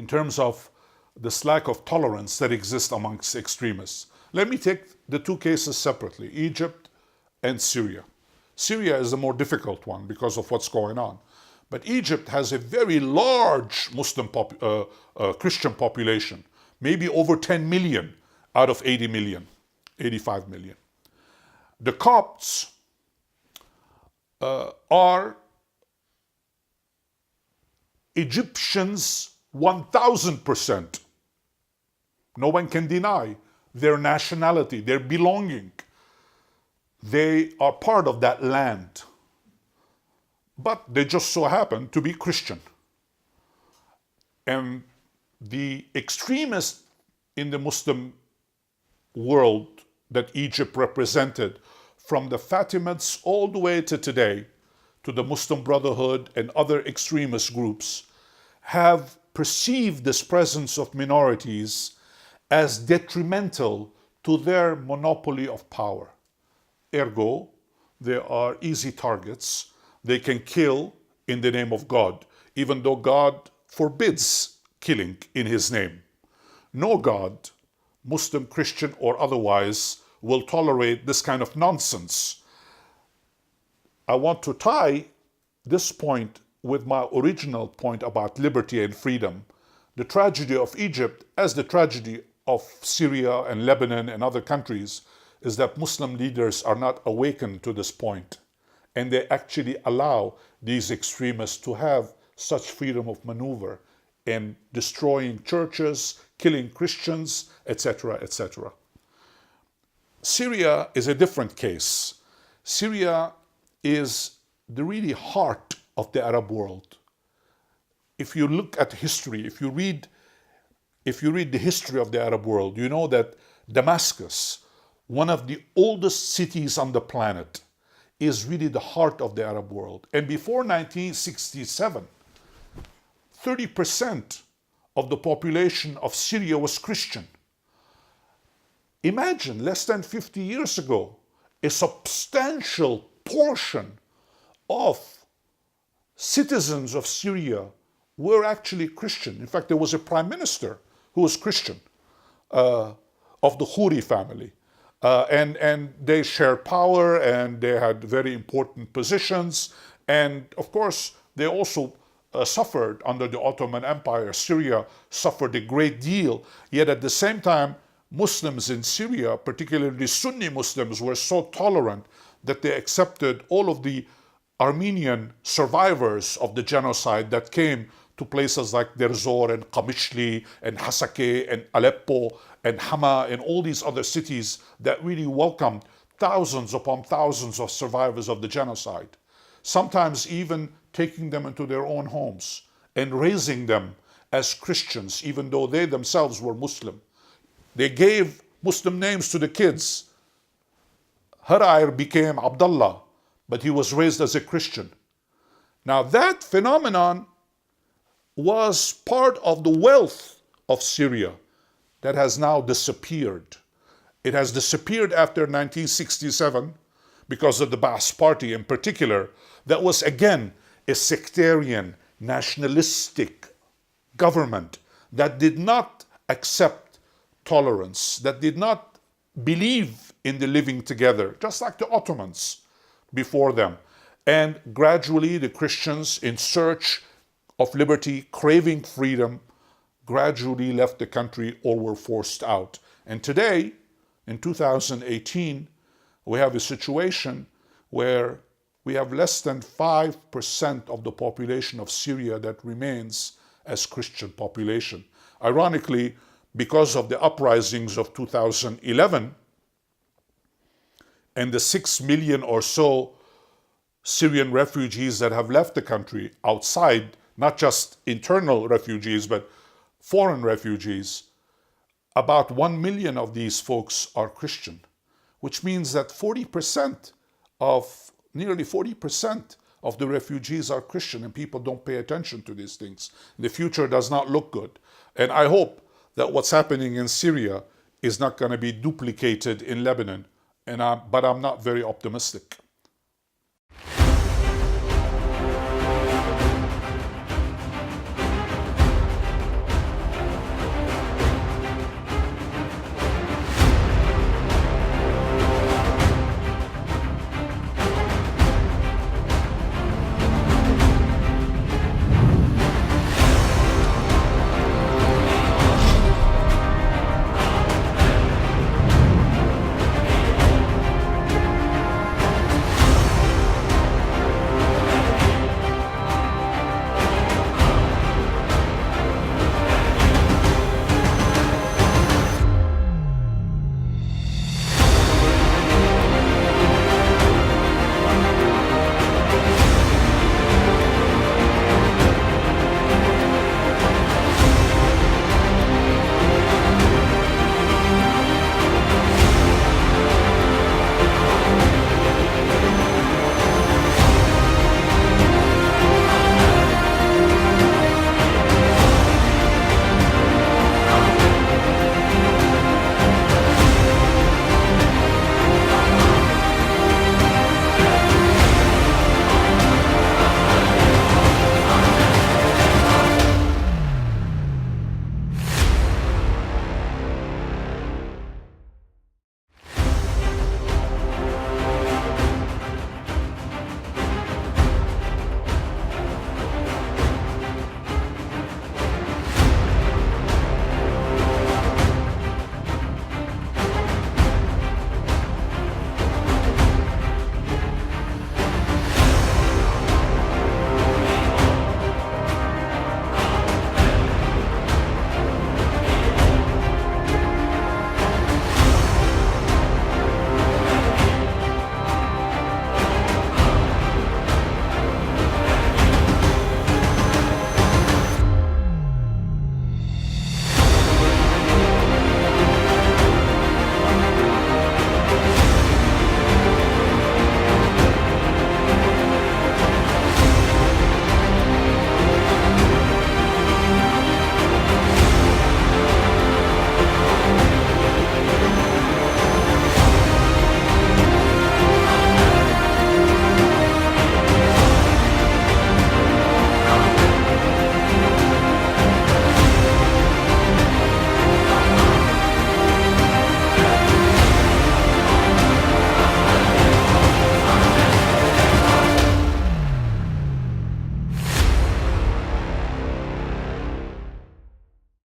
terms of this lack of tolerance that exists amongst extremists. Let me take the two cases separately, Egypt and Syria. Syria is the more difficult one because of what's going on. But Egypt has a very large Christian population, maybe over 10 million out of 80 million, 85 million. The Copts are Egyptians 1000%. No one can deny their nationality, their belonging. They are part of that land. But they just so happen to be Christian. And the extremists in the Muslim world that Egypt represented, from the Fatimids all the way to today, to the Muslim Brotherhood and other extremist groups, have perceived this presence of minorities as detrimental to their monopoly of power. Ergo, they are easy targets. They can kill in the name of God, even though God forbids killing in his name. No God, Muslim, Christian, or otherwise, will tolerate this kind of nonsense. I want to tie this point with my original point about liberty and freedom. The tragedy of Egypt, as the tragedy of Syria and Lebanon and other countries, is that Muslim leaders are not awakened to this point, and they actually allow these extremists to have such freedom of maneuver in destroying churches, killing Christians, etc., etc. Syria is a different case. Syria is the really heart of the Arab world. If you look at history, if you read the history of the Arab world, you know that Damascus, one of the oldest cities on the planet, is really the heart of the Arab world. And before 1967, 30% of the population of Syria was Christian. Imagine, less than 50 years ago, a substantial portion of citizens of Syria were actually Christian. In fact, there was a prime minister who was Christian, of the Khoury family. And they shared power, and they had very important positions. And of course, they also suffered under the Ottoman Empire. Syria suffered a great deal. Yet at the same time, Muslims in Syria, particularly Sunni Muslims, were so tolerant that they accepted all of the Armenian survivors of the genocide that came to places like Deir Zor and Qamishli and Hasakeh and Aleppo and Hama and all these other cities that really welcomed thousands upon thousands of survivors of the genocide, sometimes even taking them into their own homes and raising them as Christians, even though they themselves were Muslim. They gave Muslim names to the kids. Harair became Abdullah, but he was raised as a Christian. Now that phenomenon was part of the wealth of Syria that has now disappeared. It has disappeared after 1967 because of the Ba'ath Party in particular, that was again a sectarian, nationalistic government that did not accept tolerance, that did not believe in the living together, just like the Ottomans before them. And gradually the Christians, in search of liberty, craving freedom, gradually left the country or were forced out. And today, in 2018, we have a situation where we have less than 5% of the population of Syria that remains as Christian population. Ironically, because of the uprisings of 2011 and the 6 million or so Syrian refugees that have left the country outside, not just internal refugees, but foreign refugees, about 1 million of these folks are Christian, which means that nearly 40% of the refugees are Christian, and people don't pay attention to these things. The future does not look good. And I hope that what's happening in Syria is not going to be duplicated in Lebanon, but I'm not very optimistic.